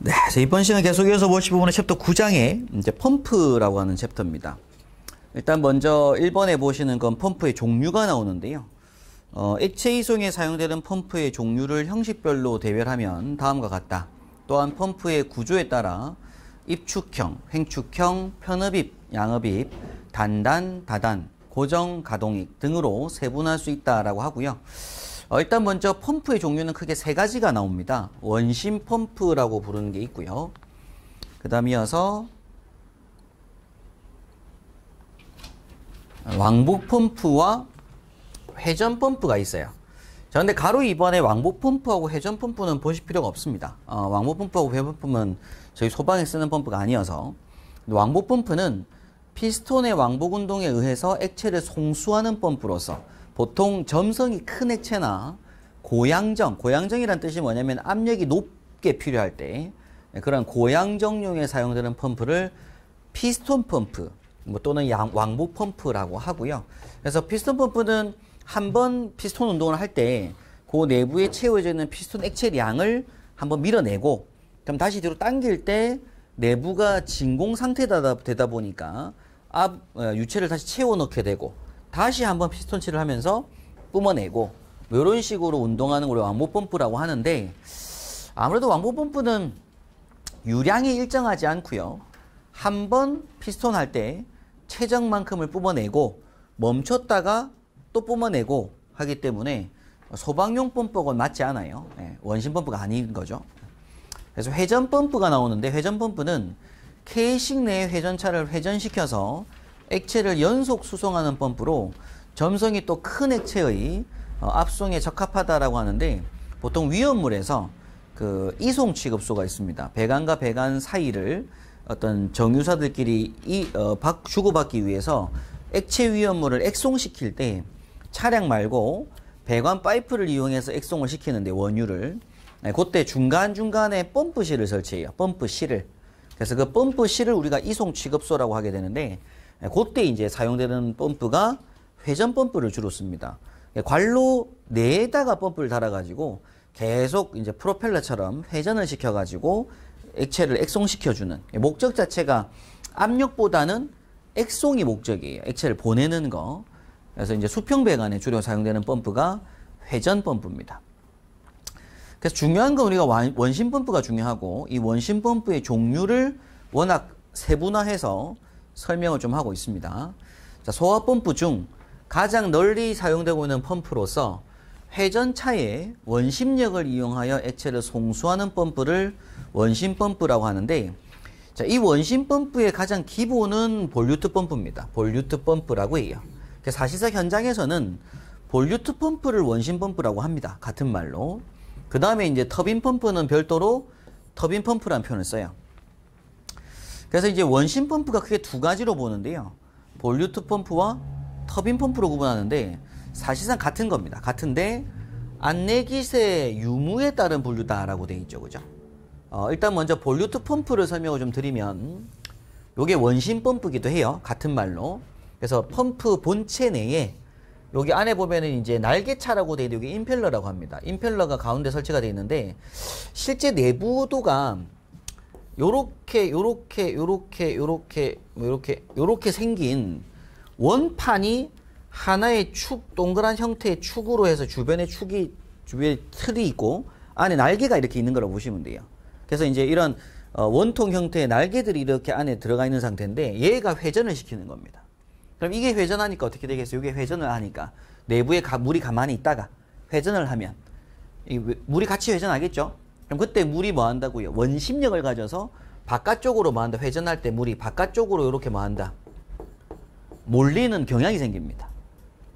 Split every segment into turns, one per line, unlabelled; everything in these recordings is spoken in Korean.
네, 그래서 이번 시간 계속 이어서 보실 부분은 챕터 9장의 이제 펌프라고 하는 챕터입니다. 일단 먼저 1번에 보시는 건 펌프의 종류가 나오는데요. 액체 이송에 사용되는 펌프의 종류를 형식별로 대별하면 다음과 같다. 또한 펌프의 구조에 따라 입축형, 횡축형, 편흡입, 양흡입, 단단, 다단, 고정, 가동익 등으로 세분할 수 있다라고 하고요. 일단 먼저 펌프의 종류는 크게 세 가지가 나옵니다. 원심 펌프라고 부르는 게 있고요. 그 다음 이어서 왕복 펌프와 회전 펌프가 있어요. 자, 근데 가로 2번에 왕복 펌프하고 회전 펌프는 보실 필요가 없습니다. 왕복 펌프하고 회전 펌프는 저희 소방에 쓰는 펌프가 아니어서. 왕복 펌프는 피스톤의 왕복 운동에 의해서 액체를 송수하는 펌프로서 보통 점성이 큰 액체나 고양정이란 뜻이 뭐냐면 압력이 높게 필요할 때 그런 고양정용에 사용되는 펌프를 피스톤 펌프 또는 왕복 펌프라고 하고요. 그래서 피스톤 펌프는 한번 피스톤 운동을 할 때 그 내부에 채워져 있는 피스톤 액체량을 한번 밀어내고 그럼 다시 뒤로 당길 때 내부가 진공 상태다 되다 보니까 유체를 다시 채워 넣게 되고 다시 한번 피스톤칠을 하면서 뿜어내고 이런 식으로 운동하는 걸 왕복 펌프라고 하는데 아무래도 왕복 펌프는 유량이 일정하지 않고요. 한번 피스톤 할 때 최적만큼을 뿜어내고 멈췄다가 또 뿜어내고 하기 때문에 소방용 펌프하고는 맞지 않아요. 원심 펌프가 아닌 거죠. 그래서 회전 펌프가 나오는데 회전 펌프는 K식 내의 회전차를 회전시켜서 액체를 연속 수송하는 펌프로 점성이 또 큰 액체의 압송에 적합하다라고 하는데 보통 위험물에서 그 이송 취급소가 있습니다. 배관과 배관 사이를 어떤 정유사들끼리 주고받기 위해서 액체 위험물을 액송시킬 때 차량 말고 배관 파이프를 이용해서 액송을 시키는데 원유를 그때 중간중간에 펌프실을 설치해요. 펌프실을. 그래서 그 펌프실을 우리가 이송 취급소라고 하게 되는데 그때 이제 사용되는 펌프가 회전 펌프를 주로 씁니다. 관로 내에다가 펌프를 달아가지고 계속 이제 프로펠러처럼 회전을 시켜가지고 액체를 액송시켜주는 목적 자체가 압력보다는 액송이 목적이에요. 액체를 보내는 거. 그래서 이제 수평 배관에 주로 사용되는 펌프가 회전 펌프입니다. 그래서 중요한 건 우리가 원심 펌프가 중요하고 이 원심 펌프의 종류를 워낙 세분화해서 설명을 좀 하고 있습니다. 자, 소화 펌프 중 가장 널리 사용되고 있는 펌프로서 회전차의 원심력을 이용하여 액체를 송수하는 펌프를 원심 펌프라고 하는데 자, 이 원심 펌프의 가장 기본은 볼류트 펌프입니다. 볼류트 펌프라고 해요. 사실상 현장에서는 볼류트 펌프를 원심 펌프라고 합니다. 같은 말로. 그 다음에 이제 터빈 펌프는 별도로 터빈 펌프라는 표현을 써요. 그래서 이제 원심 펌프가 크게 두 가지로 보는데요. 볼류트 펌프와 터빈 펌프로 구분하는데 사실상 같은 겁니다. 같은데 안내기세 유무에 따른 분류다라고 되어 있죠. 그죠? 일단 먼저 볼류트 펌프를 설명을 좀 드리면 요게 원심 펌프기도 해요. 같은 말로. 그래서 펌프 본체 내에 여기 안에 보면은 이제 날개차라고 되어 있는데 여기 임펠러라고 합니다. 임펠러가 가운데 설치가 되어 있는데 실제 내부도가 요렇게 생긴 원판이 하나의 축, 동그란 형태의 축으로 해서 주변에 틀이 있고 안에 날개가 이렇게 있는 거라고 보시면 돼요. 그래서 이제 이런 원통 형태의 날개들이 이렇게 안에 들어가 있는 상태인데 얘가 회전을 시키는 겁니다. 그럼 이게 회전하니까 어떻게 되겠어요? 이게 회전을 하니까 내부에 물이 가만히 있다가 회전을 하면 물이 같이 회전하겠죠? 그럼 그때 물이 뭐 한다고요? 원심력을 가져서 바깥쪽으로 뭐 한다? 회전할 때 물이 바깥쪽으로 이렇게 뭐 한다? 몰리는 경향이 생깁니다.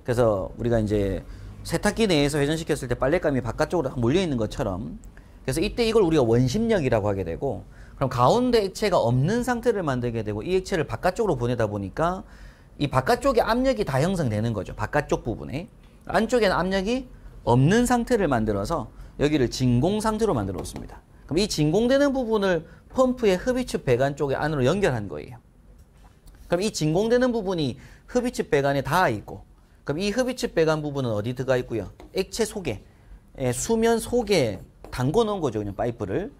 그래서 우리가 이제 세탁기 내에서 회전시켰을 때 빨랫감이 바깥쪽으로 몰려 있는 것처럼 그래서 이때 이걸 우리가 원심력이라고 하게 되고 그럼 가운데 액체가 없는 상태를 만들게 되고 이 액체를 바깥쪽으로 보내다 보니까 이 바깥쪽에 압력이 다 형성되는 거죠. 바깥쪽 부분에. 안쪽에는 압력이 없는 상태를 만들어서 여기를 진공 상태로 만들어 놓습니다. 그럼 이 진공되는 부분을 펌프의 흡입축 배관 쪽에 안으로 연결한 거예요. 그럼 이 진공되는 부분이 흡입축 배관에 닿아 있고 그럼 이 흡입축 배관 부분은 어디 들어가 있고요? 액체 속에 수면 속에 담궈 놓은 거죠. 그냥 파이프를.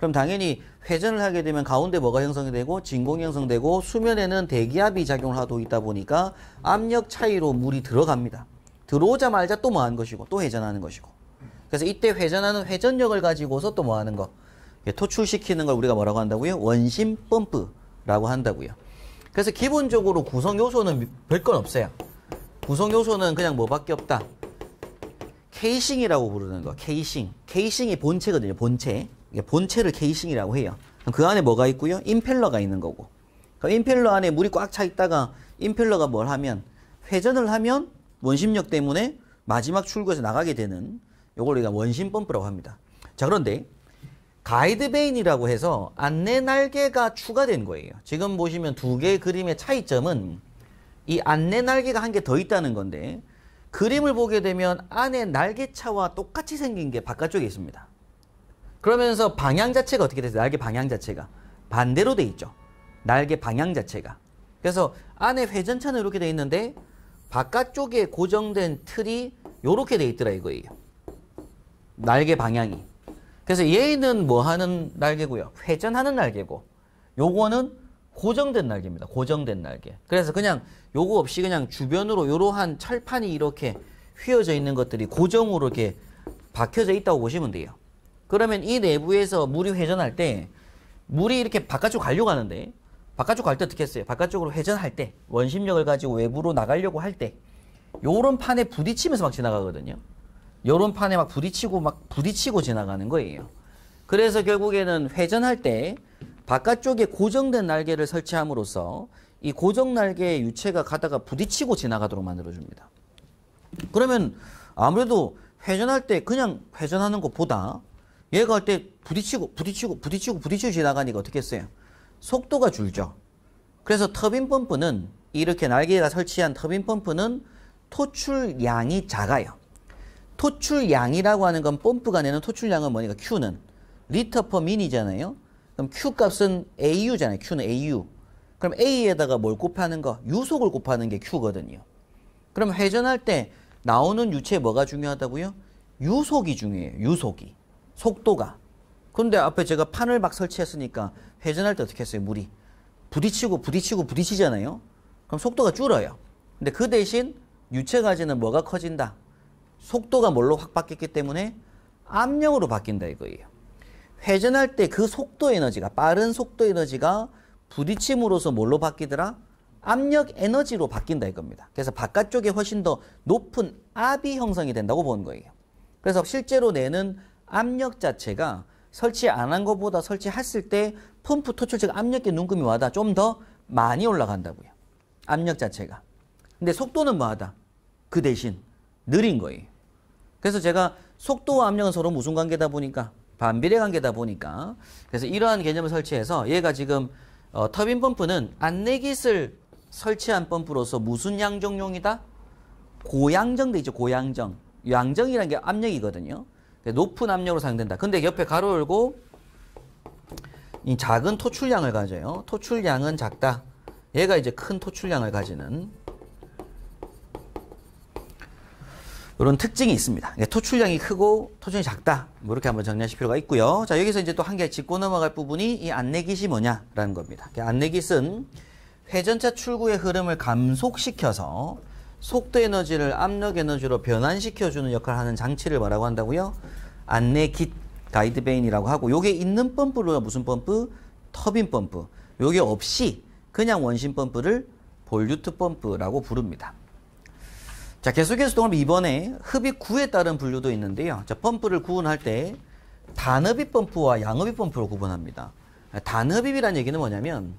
그럼 당연히 회전을 하게 되면 가운데 뭐가 형성이 되고 진공이 형성되고 수면에는 대기압이 작용을 하고 있다 보니까 압력 차이로 물이 들어갑니다. 들어오자마자 또 뭐 하는 것이고 또 회전하는 것이고. 그래서 이때 회전하는 회전력을 가지고서 또 뭐 하는 거. 토출시키는 걸 우리가 뭐라고 한다고요? 원심 펌프라고 한다고요. 그래서 기본적으로 구성 요소는 별건 없어요. 구성 요소는 그냥 뭐밖에 없다. 케이싱이라고 부르는 거. 케이싱. 케이싱이 본체거든요. 본체. 본체를 케이싱이라고 해요. 그 안에 뭐가 있고요? 임펠러가 있는 거고. 그럼 임펠러 안에 물이 꽉 차 있다가 임펠러가 뭘 하면 회전을 하면 원심력 때문에 마지막 출구에서 나가게 되는 요걸 우리가 원심 펌프라고 합니다. 자, 그런데 가이드베인이라고 해서 안내 날개가 추가된 거예요. 지금 보시면 두 개의 그림의 차이점은 이 안내 날개가 한 개 더 있다는 건데 그림을 보게 되면 안에 날개차와 똑같이 생긴 게 바깥쪽에 있습니다. 그러면서 방향 자체가 어떻게 되세요? 날개 방향 자체가 반대로 돼 있죠. 날개 방향 자체가. 그래서 안에 회전차는 이렇게 돼 있는데 바깥쪽에 고정된 틀이 이렇게 돼 있더라 이거예요. 날개 방향이. 그래서 얘는 뭐 하는 날개고요? 회전하는 날개고 요거는 고정된 날개입니다. 고정된 날개. 그래서 그냥 요거 없이 그냥 주변으로 이러한 철판이 이렇게 휘어져 있는 것들이 고정으로 이렇게 박혀져 있다고 보시면 돼요. 그러면 이 내부에서 물이 회전할 때 물이 이렇게 바깥쪽 가려고 하는데 바깥쪽 갈 때 어떻게 했어요? 바깥쪽으로 회전할 때 원심력을 가지고 외부로 나가려고 할 때 요런 판에 부딪히면서 막 지나가거든요. 요런 판에 막 부딪히고 지나가는 거예요. 그래서 결국에는 회전할 때 바깥쪽에 고정된 날개를 설치함으로써 이 고정 날개의 유체가 가다가 부딪히고 지나가도록 만들어줍니다. 그러면 아무래도 회전할 때 그냥 회전하는 것보다 얘가 할 때 부딪히고 지나가니까 어떻게 했어요? 속도가 줄죠. 그래서 터빈 펌프는 이렇게 날개가 설치한 터빈 펌프는 토출량이 작아요. 토출량이라고 하는 건 펌프가 내는 토출량은 뭐니까 Q는 리터 퍼 민이잖아요. 그럼 Q 값은 AU잖아요. Q는 AU. 그럼 A에다가 뭘 곱하는 거? 유속을 곱하는 게 Q거든요. 그럼 회전할 때 나오는 유체에 뭐가 중요하다고요? 유속이 중요해요. 유속이. 속도가. 그런데 앞에 제가 판을 막 설치했으니까 회전할 때 어떻게 했어요? 물이. 부딪히잖아요. 그럼 속도가 줄어요. 근데 그 대신 유체 가지는 뭐가 커진다? 속도가 뭘로 확 바뀌었기 때문에 압력으로 바뀐다 이거예요. 회전할 때 그 속도 에너지가 빠른 속도 에너지가 부딪힘으로써 뭘로 바뀌더라? 압력 에너지로 바뀐다 이겁니다. 그래서 바깥쪽에 훨씬 더 높은 압이 형성이 된다고 보는 거예요. 그래서 실제로 내는 압력 자체가 설치 안 한 것보다 설치했을 때 펌프 토출체가 압력계 눈금이 와다 좀 더 많이 올라간다고요. 압력 자체가. 근데 속도는 뭐하다? 그 대신 느린 거예요. 그래서 제가 속도와 압력은 서로 무슨 관계다 보니까 반비례 관계다 보니까 그래서 이러한 개념을 설치해서 얘가 지금 터빈 펌프는 안내깃을 설치한 펌프로서 무슨 양정용이다? 고양정 돼 있죠. 고양정. 양정이라는 게 압력이거든요. 높은 압력으로 사용된다. 근데 옆에 가로 열고 이 작은 토출량을 가져요. 토출량은 작다. 얘가 이제 큰 토출량을 가지는 이런 특징이 있습니다. 토출량이 크고 토출량이 작다. 뭐 이렇게 한번 정리하실 필요가 있고요. 자, 여기서 이제 또 한 개 짚고 넘어갈 부분이 이 안내깃이 뭐냐라는 겁니다. 안내깃은 회전차 출구의 흐름을 감속시켜서 속도 에너지를 압력 에너지로 변환시켜주는 역할을 하는 장치를 뭐라고 한다고요? 안내깃, 가이드베인이라고 하고 요게 있는 펌프로 무슨 펌프? 터빈 펌프. 요게 없이 그냥 원심 펌프를 볼류트 펌프라고 부릅니다. 자, 계속해서 그럼 이번에 흡입 구에 따른 분류도 있는데요. 자, 펌프를 구분할 때 단흡입 펌프와 양흡입 펌프로 구분합니다. 단흡입이라는 얘기는 뭐냐면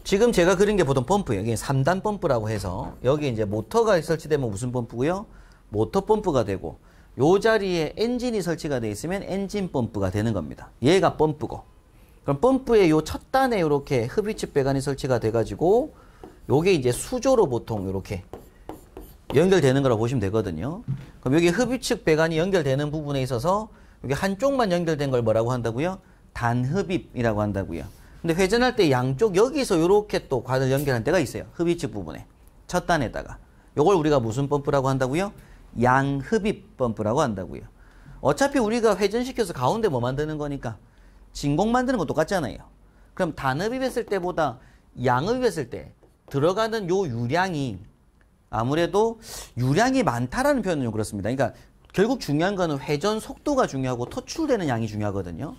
지금 제가 그린 게 보통 펌프예요. 이게 3단 펌프라고 해서 여기 이제 모터가 설치되면 무슨 펌프고요? 모터 펌프가 되고 요 자리에 엔진이 설치가 되어 있으면 엔진 펌프가 되는 겁니다. 얘가 펌프고 그럼 펌프의 요 첫 단에 이렇게 흡입측 배관이 설치가 돼 가지고 요게 이제 수조로 보통 이렇게 연결되는 거라고 보시면 되거든요. 그럼 여기 흡입측 배관이 연결되는 부분에 있어서 여기 한쪽만 연결된 걸 뭐라고 한다고요? 단흡입이라고 한다고요. 근데 회전할 때 양쪽 여기서 이렇게 또 관을 연결한 데가 있어요. 흡입측 부분에. 첫 단에다가. 요걸 우리가 무슨 펌프라고 한다고요? 양흡입 펌프라고 한다고요. 어차피 우리가 회전시켜서 가운데 뭐 만드는 거니까 진공 만드는 거 똑같잖아요. 그럼 단흡입했을 때보다 양흡입했을 때 들어가는 요 유량이 아무래도 유량이 많다라는 표현은 좀 그렇습니다. 그러니까 결국 중요한 거는 회전 속도가 중요하고 토출되는 양이 중요하거든요.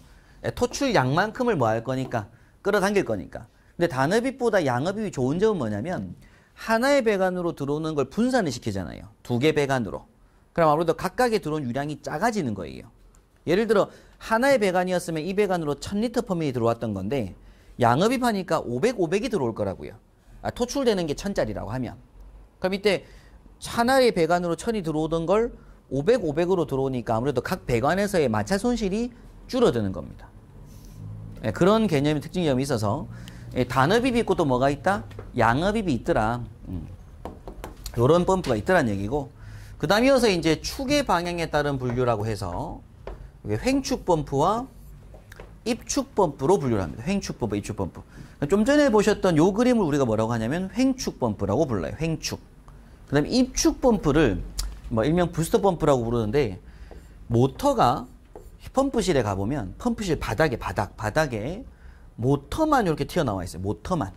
토출 양만큼을 뭐 할 거니까 끌어당길 거니까. 근데 단흡입보다 양흡입이 좋은 점은 뭐냐면 하나의 배관으로 들어오는 걸 분산을 시키잖아요. 두 개 배관으로. 그럼 아무래도 각각에 들어온 유량이 작아지는 거예요. 예를 들어 하나의 배관이었으면 이 배관으로 1000리터 퍼 미니 들어왔던 건데 양흡입하니까 500, 500이 들어올 거라고요. 토출되는 게 1000짜리라고 하면. 그럼 이때 하나의 배관으로 1000이 들어오던 걸 500, 500으로 들어오니까 아무래도 각 배관에서의 마찰 손실이 줄어드는 겁니다. 그런 개념의 특징 점이 있어서 단흡입이 있고 또 뭐가 있다? 양흡입이 있더라. 요런 펌프가 있더란 얘기고, 그 다음 이어서 이제 축의 방향에 따른 분류라고 해서 횡축 펌프와 입축 펌프로 분류를 합니다. 횡축 펌프, 입축 펌프. 좀 전에 보셨던 요 그림을 우리가 뭐라고 하냐면 횡축 펌프라고 불러요. 횡축. 그 다음에 입축 펌프를 뭐 일명 부스터 펌프라고 부르는데, 모터가 펌프실에 가보면 펌프실 바닥에 모터만 이렇게 튀어나와 있어요. 모터만.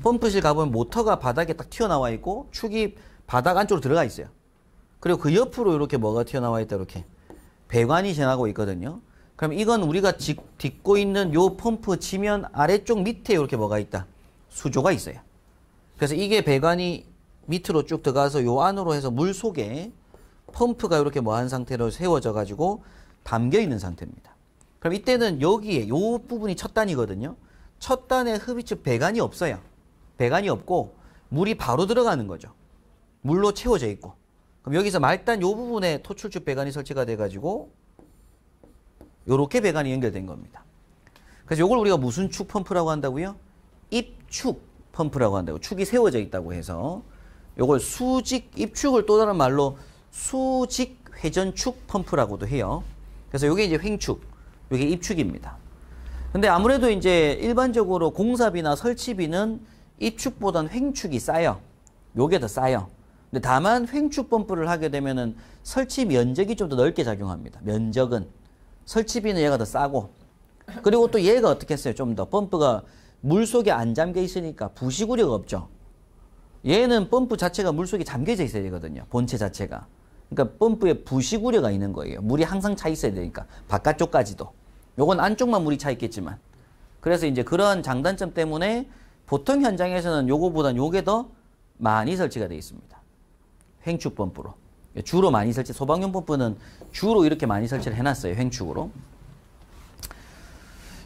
펌프실 가보면 모터가 바닥에 딱 튀어나와 있고 축이 바닥 안쪽으로 들어가 있어요. 그리고 그 옆으로 이렇게 뭐가 튀어나와 있다, 이렇게 배관이 지나고 있거든요. 그럼 이건 우리가 딛고 있는 요 펌프 지면 아래쪽 밑에 이렇게 뭐가 있다, 수조가 있어요. 그래서 이게 배관이 밑으로 쭉 들어가서 요 안으로 해서 물 속에 펌프가 이렇게 뭐 한 상태로 세워져 가지고 담겨 있는 상태입니다. 그럼 이때는 여기에 요 부분이 첫 단이거든요. 첫 단에 흡입축 배관이 없어요. 배관이 없고 물이 바로 들어가는 거죠. 물로 채워져 있고. 그럼 여기서 말단 요 부분에 토출축 배관이 설치가 돼 가지고 요렇게 배관이 연결된 겁니다. 그래서 요걸 우리가 무슨 축 펌프라고 한다고요? 입축 펌프라고 한다고. 축이 세워져 있다고 해서 요걸 수직 입축을 또 다른 말로 수직 회전축 펌프라고도 해요. 그래서 요게 이제 횡축, 요게 입축입니다. 근데 아무래도 이제 일반적으로 공사비나 설치비는 입축보다는 횡축이 싸요. 요게 더 싸요. 근데 다만 횡축 펌프를 하게 되면은 설치 면적이 좀 더 넓게 작용합니다. 면적은. 설치비는 얘가 더 싸고. 그리고 또 얘가 어떻게 했어요? 좀 더 펌프가 물 속에 안 잠겨 있으니까 부식우려가 없죠. 얘는 펌프 자체가 물 속에 잠겨져 있어야 되거든요. 본체 자체가. 그러니까 펌프에 부식 우려가 있는 거예요. 물이 항상 차 있어야 되니까. 바깥쪽까지도. 요건 안쪽만 물이 차 있겠지만. 그래서 이제 그런 장단점 때문에 보통 현장에서는 요거보단 요게 더 많이 설치가 되어 있습니다. 횡축 펌프로. 주로 많이 설치, 소방용 펌프는 주로 이렇게 많이 설치를 해놨어요. 횡축으로.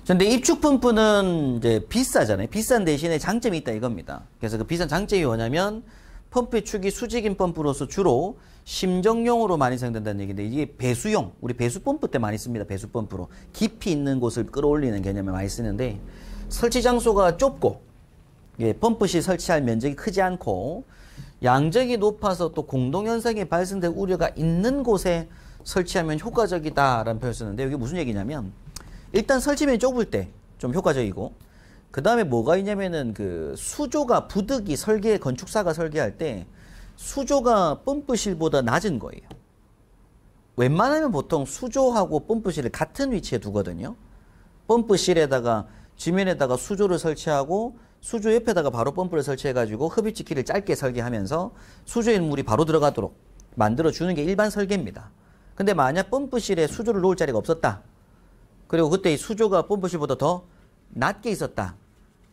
근데 입축 펌프는 이제 비싸잖아요. 비싼 대신에 장점이 있다 이겁니다. 그래서 그 비싼 장점이 뭐냐면 펌프의 축이 수직인 펌프로서 주로 심정용으로 많이 사용된다는 얘기인데, 이게 배수용, 우리 배수 펌프 때 많이 씁니다. 배수 펌프로. 깊이 있는 곳을 끌어올리는 개념에 많이 쓰는데, 설치 장소가 좁고, 예, 펌프실 설치할 면적이 크지 않고, 양적이 높아서 또 공동현상이 발생될 우려가 있는 곳에 설치하면 효과적이다라는 표현을 쓰는데, 이게 무슨 얘기냐면, 일단 설치면이 좁을 때 좀 효과적이고, 그 다음에 뭐가 있냐면은 그 수조가 부득이 건축사가 설계할 때 수조가 펌프실보다 낮은 거예요. 웬만하면 보통 수조하고 펌프실을 같은 위치에 두거든요. 펌프실에다가 지면에다가 수조를 설치하고 수조 옆에다가 바로 펌프를 설치해가지고 흡입지 키를 짧게 설계하면서 수조에 물이 바로 들어가도록 만들어주는 게 일반 설계입니다. 근데 만약 펌프실에 수조를 놓을 자리가 없었다. 그리고 그때 이 수조가 펌프실보다 더 낮게 있었다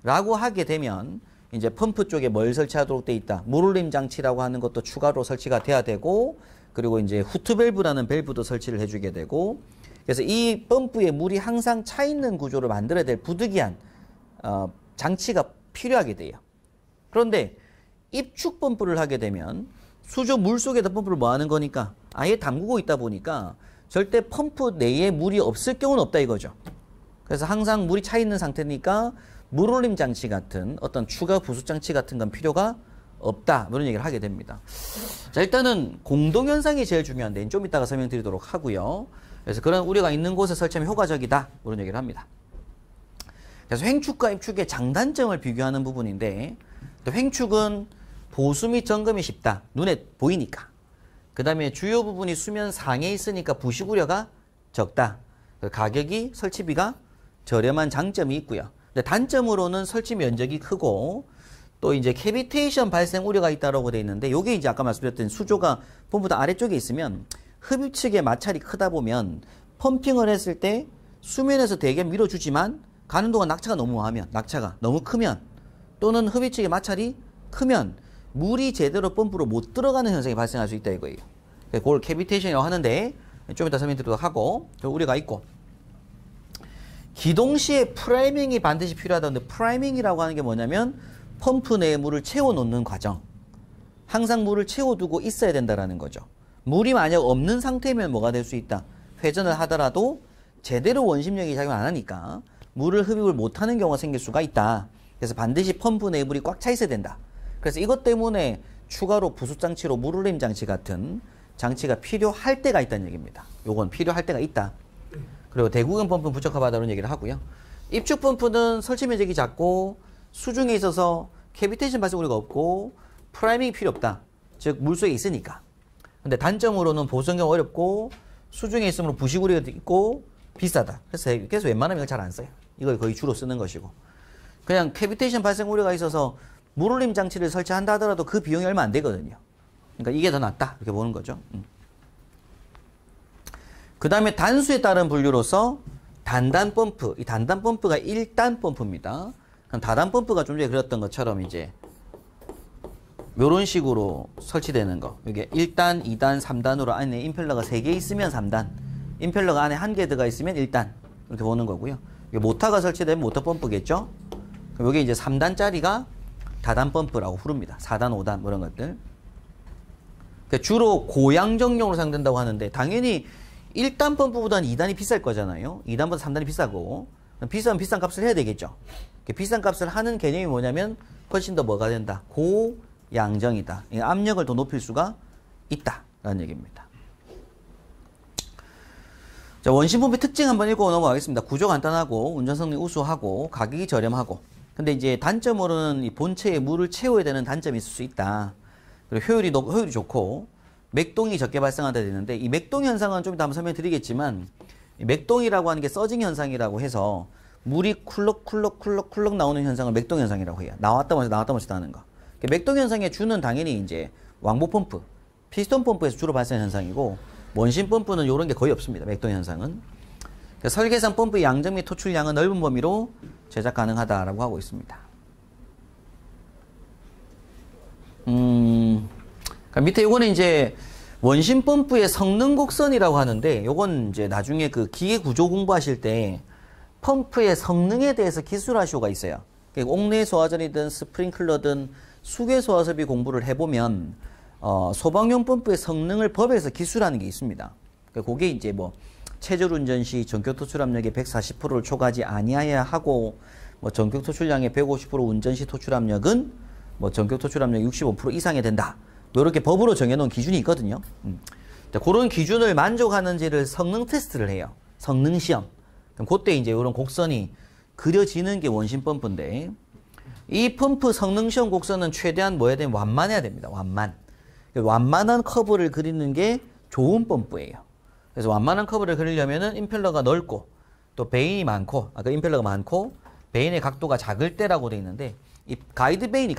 라고 하게 되면 이제 펌프 쪽에 뭘 설치하도록 돼 있다, 물올림 장치라고 하는 것도 추가로 설치가 돼야 되고, 그리고 이제 후트 밸브라는 밸브도 설치를 해주게 되고, 그래서 이 펌프에 물이 항상 차 있는 구조를 만들어야 될 부득이한 장치가 필요하게 돼요. 그런데 입축 펌프를 하게 되면 수조 물 속에다 펌프를 뭐 하는 거니까 아예 담그고 있다 보니까 절대 펌프 내에 물이 없을 경우는 없다 이거죠. 그래서 항상 물이 차 있는 상태니까 물올림 장치 같은 어떤 추가 부수 장치 같은 건 필요가 없다, 이런 얘기를 하게 됩니다. 자, 일단은 공동현상이 제일 중요한데 좀 이따가 설명드리도록 하고요. 그래서 그런 우려가 있는 곳에 설치하면 효과적이다, 이런 얘기를 합니다. 그래서 횡축과 입축의 장단점을 비교하는 부분인데, 또 횡축은 보수 및 점검이 쉽다, 눈에 보이니까. 그 다음에 주요 부분이 수면 상에 있으니까 부식 우려가 적다. 가격이 설치비가 저렴한 장점이 있고요. 근데 단점으로는 설치 면적이 크고 또 이제 캐비테이션 발생 우려가 있다라고 돼 있는데 요게 이제 아까 말씀드렸던 수조가 펌프다 아래쪽에 있으면 흡입 측의 마찰이 크다 보면 펌핑을 했을 때 수면에서 대개 밀어주지만 가는 동안 낙차가 너무 크면 또는 흡입 측의 마찰이 크면 물이 제대로 펌프로 못 들어가는 현상이 발생할 수 있다 이거예요. 그걸 캐비테이션이라고 하는데 좀 이따 설명드리도록 하고 우려가 있고 기동 시에 프라이밍이 반드시 필요하다는데 프라이밍이라고 하는 게 뭐냐면 펌프 내에 물을 채워놓는 과정. 항상 물을 채워두고 있어야 된다라는 거죠. 물이 만약 없는 상태면 뭐가 될 수 있다. 회전을 하더라도 제대로 원심력이 작용 안 하니까 물을 흡입을 못하는 경우가 생길 수가 있다. 그래서 반드시 펌프 내에 물이 꽉 차 있어야 된다. 그래서 이것 때문에 추가로 부수장치로 물울림 장치 같은 장치가 필요할 때가 있다는 얘기입니다. 요건 필요할 때가 있다. 그리고 대구경 펌프는 부적합하다는 얘기를 하고요. 입축 펌프는 설치 면적이 작고 수중에 있어서 캐비테이션 발생 우려가 없고 프라이밍이 필요 없다. 즉 물속에 있으니까. 근데 단점으로는 보수환경 어렵고 수중에 있으므로 부식 우려가 있고 비싸다. 그래서 웬만하면 이걸 잘 안 써요. 이걸 거의 주로 쓰는 것이고. 그냥 캐비테이션 발생 우려가 있어서 물울림 장치를 설치한다 하더라도 그 비용이 얼마 안 되거든요. 그러니까 이게 더 낫다. 이렇게 보는 거죠. 그 다음에 단수에 따른 분류로서 단단 펌프. 이 단단 펌프가 1단 펌프입니다. 다단 펌프가 좀 전에 그렸던 것처럼 이제 요런 식으로 설치되는 거. 이게 1단, 2단, 3단으로 안에 임펠러가 3개 있으면 3단. 임펠러가 안에 1개 들어가 있으면 1단. 이렇게 보는 거고요. 이게 모터가 설치되면 모터 펌프겠죠? 그럼 여기 이제 3단짜리가 다단 펌프라고 부릅니다. 4단, 5단, 뭐 이런 것들. 그러니까 주로 고양정용으로 사용된다고 하는데, 당연히 1단 펌프보다는 2단이 비쌀 거잖아요. 2단보다 3단이 비싸고. 비싸면 비싼 값을 해야 되겠죠. 비싼 값을 하는 개념이 뭐냐면, 훨씬 더 뭐가 된다? 고양정이다. 압력을 더 높일 수가 있다. 라는 얘기입니다. 자, 원심 펌프의 특징 한번 읽고 넘어가겠습니다. 구조 간단하고, 운전성능이 우수하고, 가격이 저렴하고. 근데 이제 단점으로는 이 본체에 물을 채워야 되는 단점이 있을 수 있다. 그리고 효율이 좋고, 맥동이 적게 발생한다 되는데, 이 맥동 현상은 좀 이따 한번 설명드리겠지만, 이 맥동이라고 하는 게 서징 현상이라고 해서, 물이 쿨럭 나오는 현상을 맥동 현상이라고 해요. 나왔다 마시다 하는 거. 맥동 현상의 주는 당연히 이제 왕복 펌프, 피스톤 펌프에서 주로 발생하는 현상이고, 원심 펌프는 이런 게 거의 없습니다. 맥동 현상은. 설계상 펌프의 양정 및 토출량은 넓은 범위로 제작 가능하다라고 하고 있습니다. 그러니까 밑에 요거는 이제 원심 펌프의 성능 곡선이라고 하는데, 요건 이제 나중에 그 기계 구조 공부하실 때 펌프의 성능에 대해서 기술하시오가 있어요. 옥내 소화전이든 스프링클러든 수계 소화설비 공부를 해보면 소방용 펌프의 성능을 법에서 기술하는 게 있습니다. 그게 이제 뭐 체절 운전 시 전격 토출압력의 140%를 초과하지 아니하여야 하고, 뭐 전격 토출량의 150% 운전 시 토출압력은 뭐 전격 토출압력 65% 이상이 된다. 뭐 이렇게 법으로 정해놓은 기준이 있거든요. 그런 기준을 만족하는지를 성능 테스트를 해요. 성능 시험. 그럼 그때 이제 이런 곡선이 그려지는 게 원심 펌프인데, 이 펌프 성능 시험 곡선은 최대한 뭐 해야 되면 완만해야 됩니다. 완만한 커브를 그리는 게 좋은 펌프예요. 그래서 완만한 커브를 그리려면은 임펠러가 넓고 또 베인이 많고, 아까 임펠러가 많고 베인의 각도가 작을 때라고 돼 있는데, 이 가이드 베인,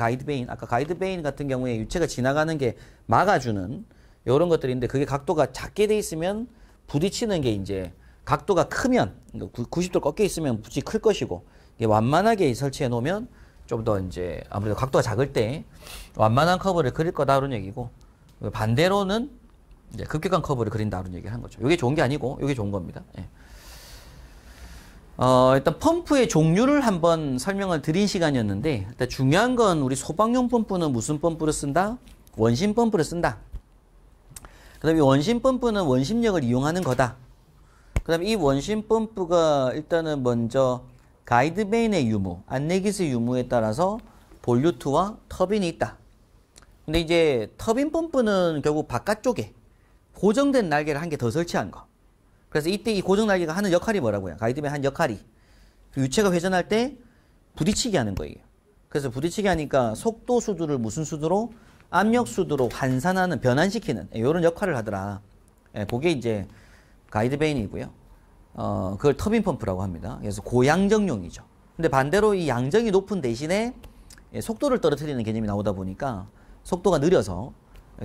아까 가이드 베인 같은 경우에 유체가 지나가는 게 막아주는 이런 것들인데, 그게 각도가 작게 돼 있으면 부딪히는 게 이제 각도가 크면 90도 꺾여 있으면 부딪히 클 것이고, 이게 완만하게 설치해 놓으면 좀 더 이제 아무래도 각도가 작을 때 완만한 커브를 그릴 거다 그런 얘기고, 반대로는 이제 급격한 커브를 그린다 그런 얘기를 한 거죠. 이게 좋은 게 아니고 이게 좋은 겁니다. 예. 일단 펌프의 종류를 한번 설명을 드린 시간이었는데, 일단 중요한 건 우리 소방용 펌프는 무슨 펌프를 쓴다? 원심 펌프를 쓴다. 그 다음에 원심 펌프는 원심력을 이용하는 거다. 그 다음에 이 원심 펌프가 일단은 먼저 가이드베인의 유무, 안내기술 유무에 따라서 볼류트와 터빈이 있다. 근데 이제 터빈 펌프는 결국 바깥쪽에 고정된 날개를 한 개 더 설치한 거. 그래서 이때 이 고정 날개가 하는 역할이 뭐라고요? 가이드베인 한 역할이 유체가 회전할 때 부딪히게 하는 거예요. 그래서 부딪히게 하니까 속도 수두를 무슨 수두로? 압력 수도로 환산하는, 변환시키는 이런 역할을 하더라. 예, 그게 이제 가이드베인이고요. 그걸 터빈 펌프라고 합니다. 그래서 고양정용이죠. 근데 반대로 이 양정이 높은 대신에 속도를 떨어뜨리는 개념이 나오다 보니까 속도가 느려서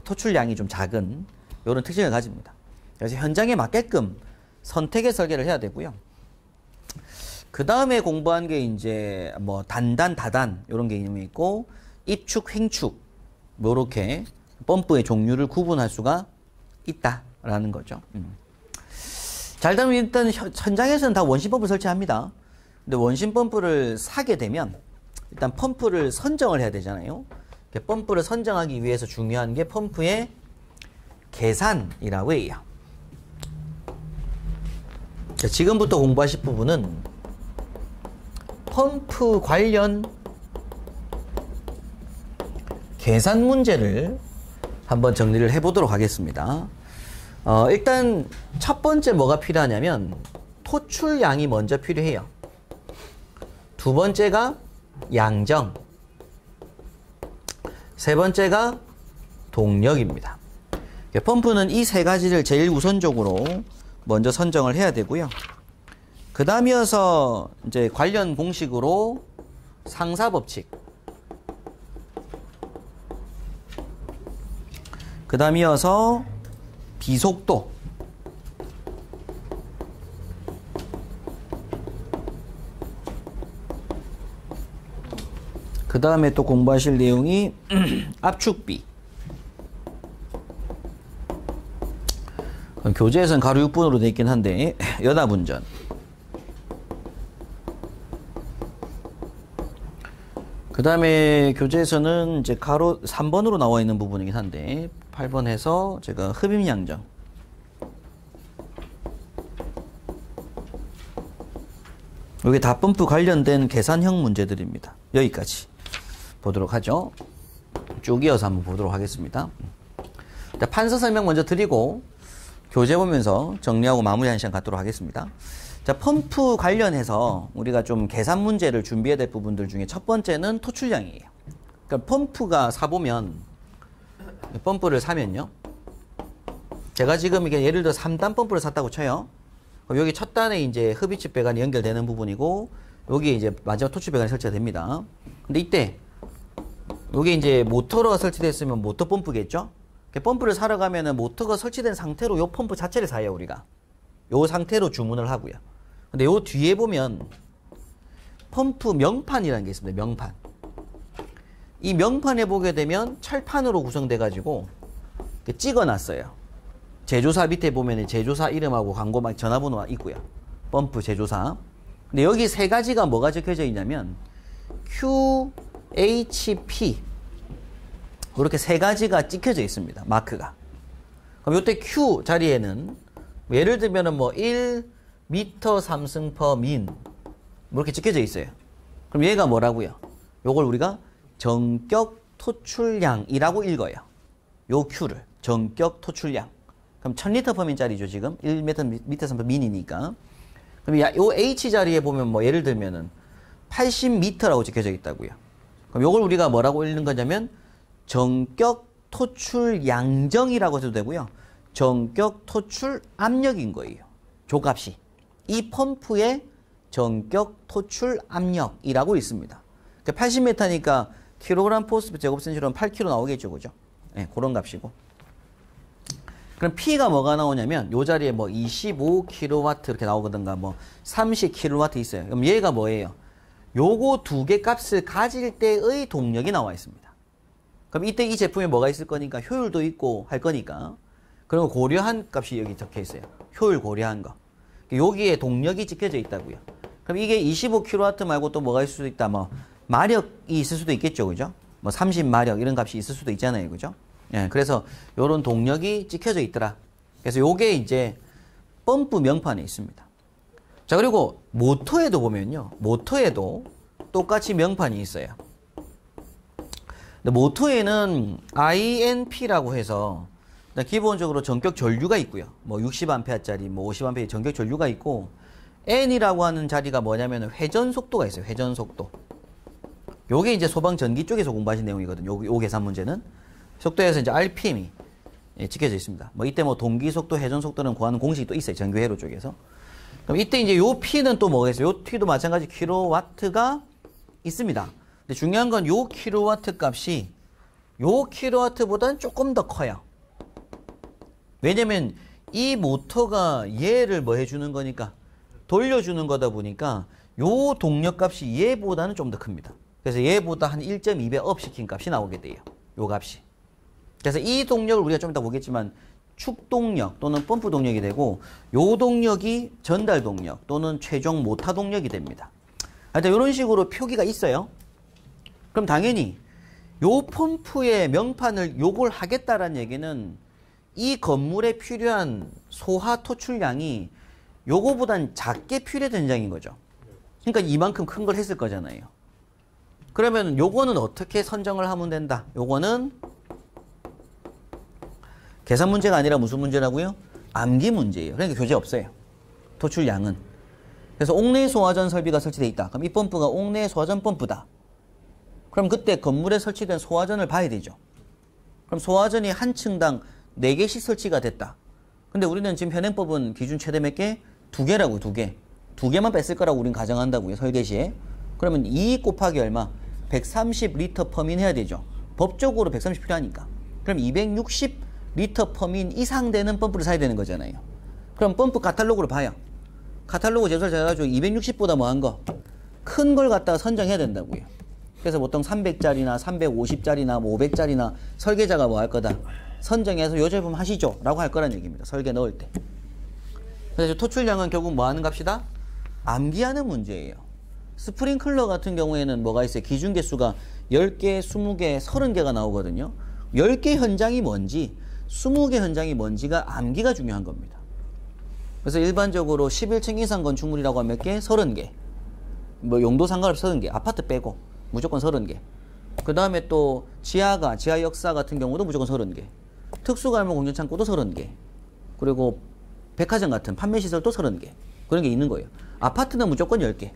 토출량이 좀 작은 이런 특징을 가집니다. 그래서 현장에 맞게끔 선택의 설계를 해야 되고요. 그 다음에 공부한 게 이제 뭐 단단, 다단 이런 개념이 있고 입축, 횡축 뭐 이렇게 펌프의 종류를 구분할 수가 있다라는 거죠. 자, 일단 현장에서는 다 원심 펌프 설치합니다. 근데 원심 펌프를 사게 되면 일단 펌프를 선정을 해야 되잖아요. 펌프를 선정하기 위해서 중요한 게 펌프의 계산이라고 해요. 자, 지금부터 공부하실 부분은 펌프 관련 계산 문제를 한번 정리를 해보도록 하겠습니다. 일단 첫 번째 뭐가 필요하냐면 토출량이 먼저 필요해요. 두 번째가 양정, 세 번째가 동력입니다. 펌프는 이 세 가지를 제일 우선적으로 먼저 선정을 해야 되고요. 그 다음이어서 이제 관련 공식으로 상사법칙, 그 다음이어서 비속도, 그 다음에 또 공부하실 내용이 압축비. 교재에서는 가로 6분으로 되어 있긴 한데 연합운전. 그 다음에 교재에서는 이제 가로 3번으로 나와 있는 부분이긴 한데 8번 해서 제가 흡입양정. 이게 다 펌프 관련된 계산형 문제들입니다. 여기까지 보도록 하죠. 쭉 이어서 한번 보도록 하겠습니다. 자, 판서 설명 먼저 드리고 교재 보면서 정리하고 마무리하는 시간 갖도록 하겠습니다. 자, 펌프 관련해서 우리가 좀 계산 문제를 준비해야 될 부분들 중에 첫 번째는 토출량이에요. 그러니까 펌프가 사보면, 펌프를 사면요. 제가 지금 이게 예를 들어 3단 펌프를 샀다고 쳐요. 그럼 여기 첫 단에 이제 흡입식 배관이 연결되는 부분이고, 여기에 이제 마지막 토출 배관이 설치가 됩니다. 근데 이때, 여기 이제 모터가 설치됐으면 모터 펌프겠죠? 펌프를 사러 가면은 모터가 설치된 상태로 요 펌프 자체를 사요, 우리가. 요 상태로 주문을 하고요. 근데 요 뒤에 보면 펌프 명판이라는 게 있습니다. 명판. 이 명판에 보게 되면 철판으로 구성돼 가지고 찍어 놨어요. 제조사 밑에 보면 제조사 이름하고 광고 막 전화번호가 있고요. 펌프 제조사. 근데 여기 세 가지가 뭐가 적혀져 있냐면 QHP 이렇게 세 가지가 찍혀져 있습니다. 마크가. 그럼 요때 Q 자리에는 예를 들면은 뭐 1m 3승 per min 뭐 이렇게 찍혀져 있어요. 그럼 얘가 뭐라고요? 요걸 우리가 전격 토출량이라고 읽어요. 요 Q를 전격 토출량. 그럼 1000L per min짜리죠, 지금. 1m 3 per min이니까. 그럼 요 H 자리에 보면 뭐 예를 들면은 80m라고 찍혀져 있다고요. 그럼 요걸 우리가 뭐라고 읽는 거냐면 전격 토출 양정이라고 해도 되고요. 전격 토출 압력인 거예요. 조값이. 이 펌프의 전격 토출 압력이라고 있습니다. 그러니까 80m니까 킬로그램 포스 제곱센티미터는 8kg 나오겠죠, 그죠? 네, 그런 값이고. 그럼 P가 뭐가 나오냐면 요 자리에 뭐 25kW 이렇게 나오거든가 뭐 30kW 있어요. 그럼 얘가 뭐예요? 요거 두 개 값을 가질 때의 동력이 나와 있습니다. 그럼 이때 이 제품에 뭐가 있을 거니까 효율도 있고 할 거니까 그런 거 고려한 값이 여기 적혀 있어요. 효율 고려한 거. 여기에 동력이 찍혀져 있다고요. 그럼 이게 25kW 말고 또 뭐가 있을 수도 있다. 뭐 마력이 있을 수도 있겠죠, 그죠? 뭐 30마력 이런 값이 있을 수도 있잖아요, 그죠? 예, 그래서 요런 동력이 찍혀져 있더라. 그래서 요게 이제 펌프 명판에 있습니다. 자, 그리고 모터에도 보면요, 모터에도 똑같이 명판이 있어요. 근데 모터에는 INP라고 해서 기본적으로 전격 전류가 있고요. 뭐 60A짜리, 뭐 50A 전격 전류가 있고, N이라고 하는 자리가 뭐냐면 회전 속도가 있어요. 회전 속도. 요게 이제 소방 전기 쪽에서 공부하신 내용이거든요. 요 계산 문제는. 속도에서 이제 RPM이 찍혀져 있습니다. 뭐 이때 뭐 동기 속도, 회전 속도는 구하는 공식이 또 있어요. 전교회로 쪽에서. 그럼 이때 이제 요 P는 또 뭐가 있어요? 요 T도 마찬가지 킬로와트가 있습니다. 근데 중요한 건 요 킬로와트 값이 요 킬로와트보다는 조금 더 커요. 왜냐면 이 모터가 얘를 뭐 해주는 거니까 돌려주는 거다 보니까 요 동력 값이 얘보다는 좀 더 큽니다. 그래서 얘보다 한 1.2배 업 시킨 값이 나오게 돼요. 요 값이. 그래서 이 동력을 우리가 좀 이따 보겠지만 축동력 또는 펌프 동력이 되고 요 동력이 전달 동력 또는 최종 모터 동력이 됩니다. 하여튼 이런 식으로 표기가 있어요. 그럼 당연히 요 펌프의 명판을 요걸 하겠다라는 얘기는 이 건물에 필요한 소하 토출량이 요거보단 작게 필요된 장인 거죠. 그러니까 이만큼 큰 걸 했을 거잖아요. 그러면 요거는 어떻게 선정을 하면 된다? 요거는 계산 문제가 아니라 무슨 문제라고요? 암기 문제예요. 그러니까 교재 없어요. 토출량은. 그래서 옥내 소화전 설비가 설치되어 있다. 그럼 이 펌프가 옥내 소화전 펌프다. 그럼 그때 건물에 설치된 소화전을 봐야 되죠. 그럼 소화전이 한 층당 4개씩 설치가 됐다. 근데 우리는 지금 현행법은 기준 최대 몇 개? 2개라고요. 2개. 2개만 뺐을 거라고 우린 가정한다고요. 설계 시에. 그러면 2 곱하기 얼마? 130리터 퍼민 해야 되죠. 법적으로 130 필요하니까. 그럼 260리터 퍼민 이상 되는 펌프를 사야 되는 거잖아요. 그럼 펌프 카탈로그를 봐요. 카탈로그 제설 해가지고 260보다 뭐 한 거? 큰 걸 갖다가 선정해야 된다고요. 그래서 보통 300짜리나 350짜리나 뭐 500짜리나 설계자가 뭐 할 거다. 선정해서 요 제품 하시죠. 라고 할 거란 얘기입니다. 설계 넣을 때. 그래서 토출량은 결국 뭐 하는 값이다? 암기하는 문제예요. 스프링클러 같은 경우에는 뭐가 있어요? 기준 개수가 10개, 20개, 30개가 나오거든요. 10개 현장이 뭔지, 20개 현장이 뭔지가 암기가 중요한 겁니다. 그래서 일반적으로 11층 이상 건축물이라고 하면 몇 개? 30개. 뭐 용도 상관없이 30개. 아파트 빼고 무조건 30개. 그 다음에 또 지하 역사 같은 경우도 무조건 30개. 특수갈물 공전창고도 30개. 그리고 백화점 같은 판매시설도 30개. 그런 게 있는 거예요. 아파트는 무조건 10개.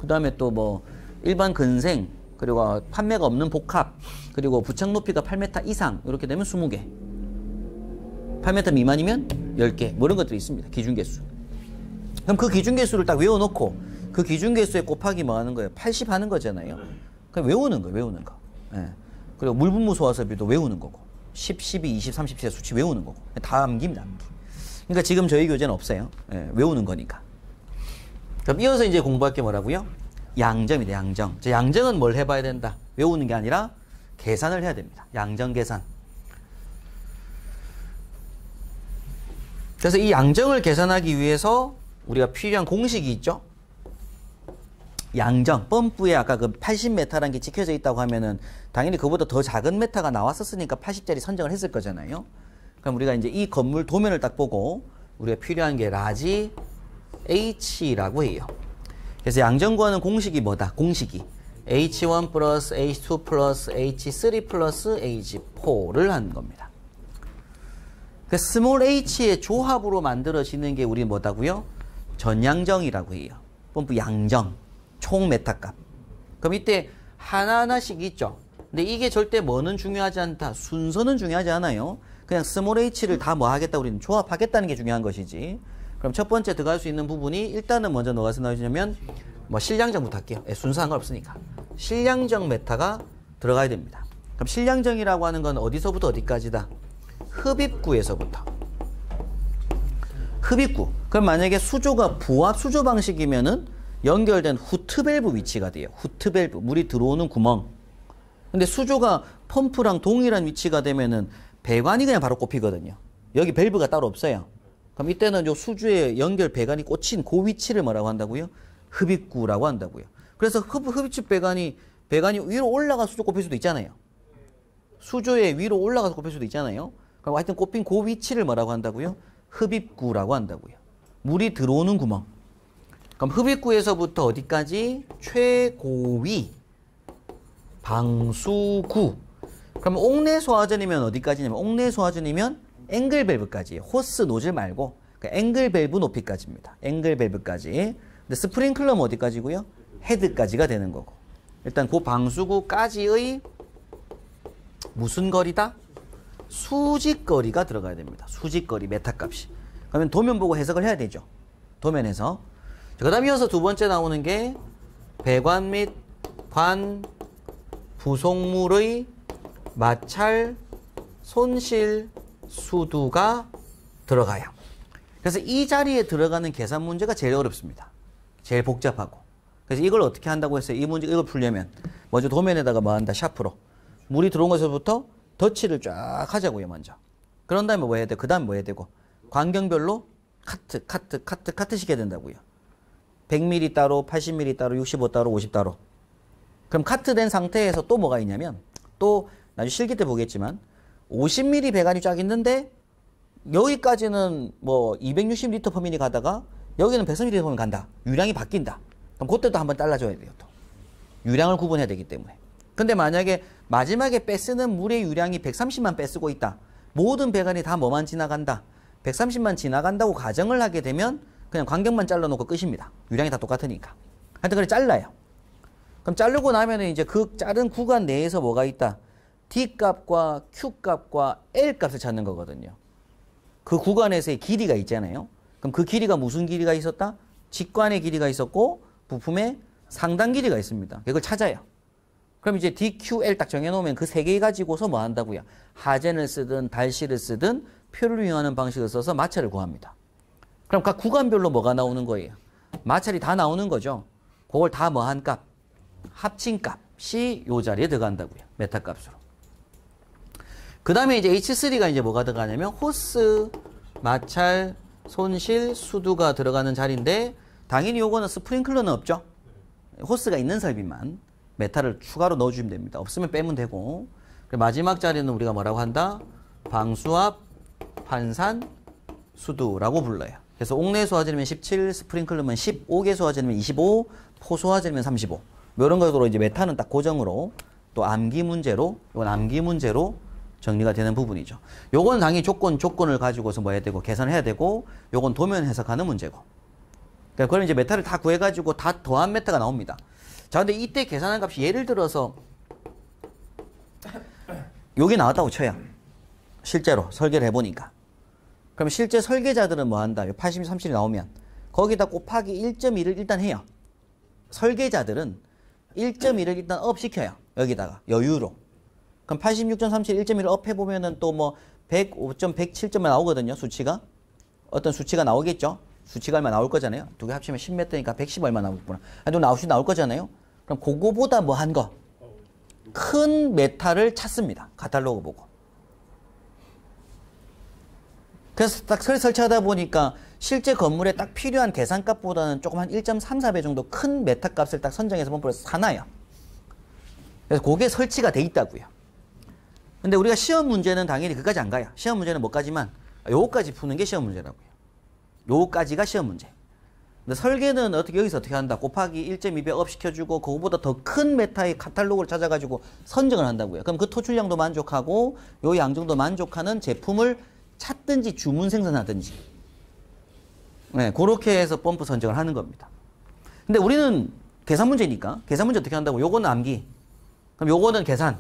그 다음에 또 뭐 일반 근생, 그리고 판매가 없는 복합, 그리고 부착 높이가 8m 이상 이렇게 되면 20개. 8m 미만이면 10개. 뭐 이런 것들이 있습니다. 기준 개수. 그럼 그 기준 개수를 딱 외워놓고 그 기준 개수에 곱하기 뭐 하는 거예요? 80 하는 거잖아요. 그럼 외우는 거예요. 외우는 거. 예. 그리고 물분무 소화설비도 외우는 거고 10, 12, 20, 30세 수치 외우는 거고 다 암기입니다. 암기. 그러니까 지금 저희 교재는 없어요. 예. 외우는 거니까. 그럼 이어서 이제 공부할 게 뭐라고요? 양정이다. 양정. 양정은 뭘 해봐야 된다? 외우는 게 아니라 계산을 해야 됩니다. 양정 계산. 그래서 이 양정을 계산하기 위해서 우리가 필요한 공식이 있죠. 양정, 펌프에 아까 그 80m라는 게 찍혀져 있다고 하면은 당연히 그보다 더 작은 메타가 나왔었으니까 80짜리 선정을 했을 거잖아요. 그럼 우리가 이제 이 건물 도면을 딱 보고 우리가 필요한 게 라지 H라고 해요. 그래서 양정 구하는 공식이 뭐다? 공식이 H1 플러스 H2 플러스 H3 플러스 H4를 하는 겁니다. 그 스몰 h의 조합으로 만들어지는 게 우리 뭐다고요? 전양정이라고 해요. 펌프 양정, 총 메타값. 그럼 이때 하나하나씩 있죠. 근데 이게 절대 뭐는 중요하지 않다. 순서는 중요하지 않아요. 그냥 스몰 h를 다 뭐 하겠다, 우리는 조합하겠다는 게 중요한 것이지. 그럼 첫 번째 들어갈 수 있는 부분이 일단은 먼저 뭐가 나오냐면 뭐 실량정부터 할게요. 순서 상관없으니까. 실량정 메타가 들어가야 됩니다. 그럼 실량정이라고 하는 건 어디서부터 어디까지다? 흡입구에서부터. 흡입구. 그럼 만약에 수조가 부합 수조 방식이면은 연결된 후트 밸브 위치가 돼요. 후트 밸브. 물이 들어오는 구멍. 근데 수조가 펌프랑 동일한 위치가 되면은 배관이 그냥 바로 꼽히거든요. 여기 밸브가 따로 없어요. 그럼 이때는 요 수조에 연결 배관이 꽂힌 그 위치를 뭐라고 한다고요? 흡입구라고 한다고요. 그래서 흡입축 배관이 위로 올라가서 수조 꼽힐 수도 있잖아요. 수조에 위로 올라가서 꼽힐 수도 있잖아요. 그럼 하여튼 꼽힌 그 위치를 뭐라고 한다고요? 흡입구라고 한다고요. 물이 들어오는 구멍. 그럼 흡입구에서부터 어디까지? 최고위 방수구. 그럼 옥내 소화전이면 어디까지냐면 옥내 소화전이면 앵글 밸브까지예요. 호스 노즐 말고 그러니까 앵글 밸브 높이까지입니다. 앵글 밸브까지. 근데 스프링클러는 어디까지고요? 헤드까지가 되는 거고. 일단 그 방수구까지의 무슨 거리다? 수직거리가 들어가야 됩니다. 수직거리 메타값이. 그러면 도면 보고 해석을 해야 되죠. 도면에서. 그 다음 이어서 두 번째 나오는 게 배관 및 관 부속물의 마찰 손실 수두가 들어가요. 그래서 이 자리에 들어가는 계산 문제가 제일 어렵습니다. 제일 복잡하고. 그래서 이걸 어떻게 한다고 했어요? 이 문제, 이걸 풀려면 먼저 도면에다가 뭐 한다? 샤프로. 물이 들어온 것부터 덧칠을 쫙 하자고요, 먼저. 그런 다음에 뭐 해야 돼? 그 다음에 뭐 해야 되고? 광경별로 카트 시켜야 된다고요. 100mm 따로, 80mm 따로, 65 따로, 50 따로. 그럼 카트된 상태에서 또 뭐가 있냐면, 또 나중에 실기 때 보겠지만, 50mm 배관이 쫙 있는데, 여기까지는 뭐 260L per minute 가다가, 여기는 130L per minute 간다. 유량이 바뀐다. 그럼 그때도 한번 잘라줘야 돼요, 또. 유량을 구분해야 되기 때문에. 근데 만약에 마지막에 빼쓰는 물의 유량이 130만 빼쓰고 있다. 모든 배관이 다 뭐만 지나간다. 130만 지나간다고 가정을 하게 되면 그냥 간격만 잘라놓고 끝입니다. 유량이 다 똑같으니까. 하여튼 그래 잘라요. 그럼 자르고 나면 이제 그 자른 구간 내에서 뭐가 있다. D 값과 Q 값과 L 값을 찾는 거거든요. 그 구간에서의 길이가 있잖아요. 그럼 그 길이가 무슨 길이가 있었다? 직관의 길이가 있었고 부품의 상단 길이가 있습니다. 이걸 찾아요. 그럼 이제 DQL 딱 정해놓으면 그 세 개 가지고서 뭐 한다고요? 하젠을 쓰든 달시를 쓰든 표를 이용하는 방식을 써서 마찰을 구합니다. 그럼 각 구간별로 뭐가 나오는 거예요? 마찰이 다 나오는 거죠. 그걸 다 뭐 한 값? 합친 값이 요 자리에 들어간다고요. 메타 값으로. 그 다음에 이제 H3가 이제 뭐가 들어가냐면 호스, 마찰, 손실, 수두가 들어가는 자리인데 당연히 요거는 스프링클러는 없죠. 호스가 있는 설비만 메탈을 추가로 넣어주면 됩니다. 없으면 빼면 되고. 마지막 자리는 우리가 뭐라고 한다? 방수압, 환산, 수두라고 불러요. 그래서 옥내수 화재면 17, 스프링클러면 10, 옥외수 화재면 25, 포수 화재면 35. 이런 것으로 이제 메탈은 딱 고정으로 또 암기 문제로, 이건 암기 문제로 정리가 되는 부분이죠. 요건 당연히 조건을 가지고서 뭐 해야 되고 계산을 해야 되고, 요건 도면 해석하는 문제고. 그러니까 그럼 이제 메탈을 다 구해가지고 다 더한 메타가 나옵니다. 자, 근데 이때 계산한 값이 예를 들어서 요게 나왔다고 쳐요. 실제로 설계를 해보니까. 그럼 실제 설계자들은 뭐 한다? 80, 30이 나오면 거기다 곱하기 1.1을 일단 해요. 설계자들은 1.1을 일단 업 시켜요. 여기다가 여유로. 그럼 86.37 1.1을 업 해보면은 또 뭐 105점, 107점만 나오거든요. 수치가. 어떤 수치가 나오겠죠. 수치가 얼마 나올 거잖아요. 두 개 합치면 10m니까 110 얼마 나오겠구나. 또 나올 거잖아요. 그럼 그거보다 뭐 한 거? 큰 메탈을 찾습니다. 카탈로그 보고. 그래서 딱 설치하다 보니까 실제 건물에 딱 필요한 계산값보다는 조금 한 1.34배 정도 큰 메탈 값을 딱 선정해서 펌프를 사놔요. 그래서 그게 설치가 돼 있다고요. 근데 우리가 시험 문제는 당연히 그까지 안 가요. 시험 문제는 뭐까지만 요거까지 푸는 게 시험 문제라고요. 요거까지가 시험 문제. 근데 설계는 여기서 어떻게 한다? 곱하기 1.2배 업 시켜주고 그거보다 더 큰 메타의 카탈로그를 찾아가지고 선정을 한다고요. 그럼 그 토출량도 만족하고 요 양정도 만족하는 제품을 찾든지 주문 생산하든지. 네, 그렇게 해서 펌프 선정을 하는 겁니다. 근데 우리는 계산 문제니까 계산 문제 어떻게 한다고? 요거는 암기. 그럼 요거는 계산.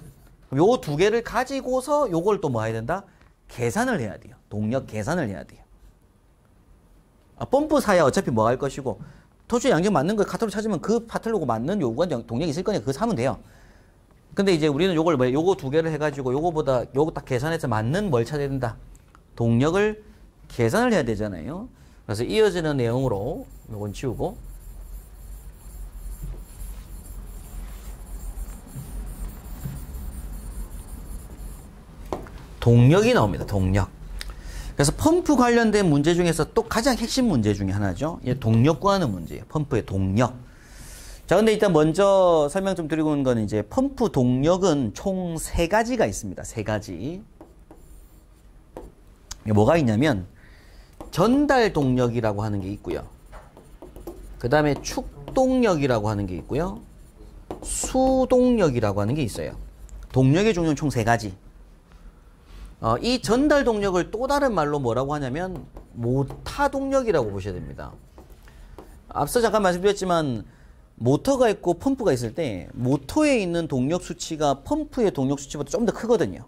그럼 요 두 개를 가지고서 요걸 또 뭐 해야 된다? 계산을 해야 돼요. 동력 계산을 해야 돼요. 펌프 사야 어차피 뭐 할 것이고 토출 양정 맞는 거 카탈로그 찾으면 그 카탈로그 맞는 요구가 동력이 있을 거니까 그거 사면 돼요. 근데 이제 우리는 요걸 요거 두 개를 해가지고 요거보다 요거 딱 계산해서 맞는 뭘 찾아야 된다? 동력을 계산을 해야 되잖아요. 그래서 이어지는 내용으로 요건 지우고 동력이 나옵니다. 동력. 그래서 펌프 관련된 문제 중에서 또 가장 핵심 문제 중에 하나죠. 동력 구하는 문제예요. 펌프의 동력. 자, 근데 일단 먼저 설명 좀 드리고 있는 건 이제 펌프 동력은 총 3가지가 있습니다. 3가지. 뭐가 있냐면 전달 동력이라고 하는 게 있고요. 그 다음에 축동력이라고 하는 게 있고요. 수동력이라고 하는 게 있어요. 동력의 종류는 총 3가지. 이 전달 동력을 또 다른 말로 뭐라고 하냐면 모타 동력이라고 보셔야 됩니다. 앞서 잠깐 말씀드렸지만 모터가 있고 펌프가 있을 때 모터에 있는 동력 수치가 펌프의 동력 수치보다 좀 더 크거든요.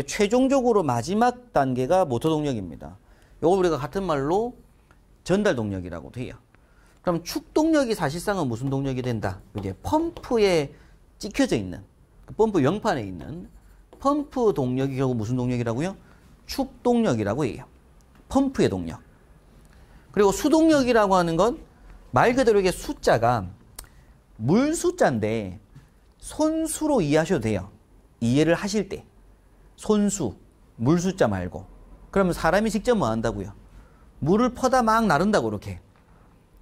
최종적으로 마지막 단계가 모터 동력입니다. 이걸 우리가 같은 말로 전달 동력이라고도 해요. 그럼 축 동력이 사실상은 무슨 동력이 된다? 이게 펌프에 찍혀져 있는, 펌프 영판에 있는 펌프 동력이 결국 무슨 동력이라고요? 축 동력이라고 해요. 펌프의 동력. 그리고 수동력이라고 하는 건 말 그대로 이게 숫자가 물 숫자인데 손수로 이해하셔도 돼요. 이해를 하실 때. 손수, 물 숫자 말고. 그러면 사람이 직접 뭐 한다고요? 물을 퍼다 막 나른다고 이렇게.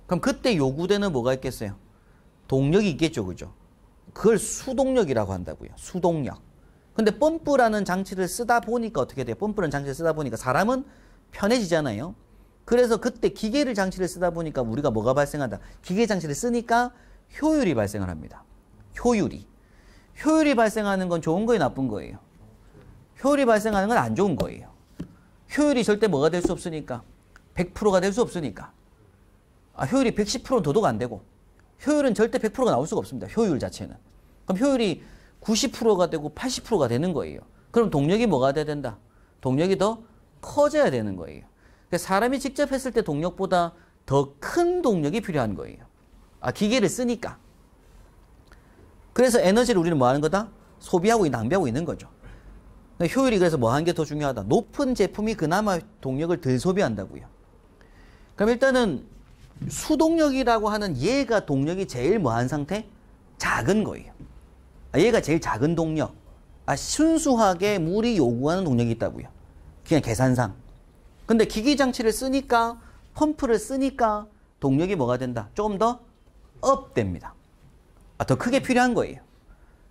그럼 그때 요구되는 뭐가 있겠어요? 동력이 있겠죠, 그죠? 그걸 수동력이라고 한다고요. 수동력. 근데 펌프라는 장치를 쓰다 보니까 어떻게 돼요? 펌프라는 장치를 쓰다 보니까 사람은 편해지잖아요. 그래서 그때 기계를 장치를 쓰다 보니까 우리가 뭐가 발생한다? 기계 장치를 쓰니까 효율이 발생을 합니다. 효율이. 효율이 발생하는 건 좋은 거예요, 나쁜 거예요? 효율이 발생하는 건 안 좋은 거예요. 효율이 절대 뭐가 될 수 없으니까. 100%가 될 수 없으니까. 효율이 110%는 도도가 안 되고 효율은 절대 100%가 나올 수가 없습니다. 효율 자체는. 그럼 효율이 90%가 되고 80%가 되는 거예요. 그럼 동력이 뭐가 돼야 된다? 동력이 더 커져야 되는 거예요. 사람이 직접 했을 때 동력보다 더 큰 동력이 필요한 거예요. 기계를 쓰니까. 그래서 에너지를 우리는 뭐 하는 거다? 소비하고 낭비하고 있는 거죠. 효율이 그래서 뭐 하는 게 더 중요하다? 높은 제품이 그나마 동력을 덜 소비한다고요. 그럼 일단은 수동력이라고 하는 얘가 동력이 제일 뭐한 상태? 작은 거예요. 얘가 제일 작은 동력. 순수하게 물이 요구하는 동력이 있다고요. 그냥 계산상. 근데 기기 장치를 쓰니까 펌프를 쓰니까 동력이 뭐가 된다? 조금 더 업됩니다. 더 크게 필요한 거예요.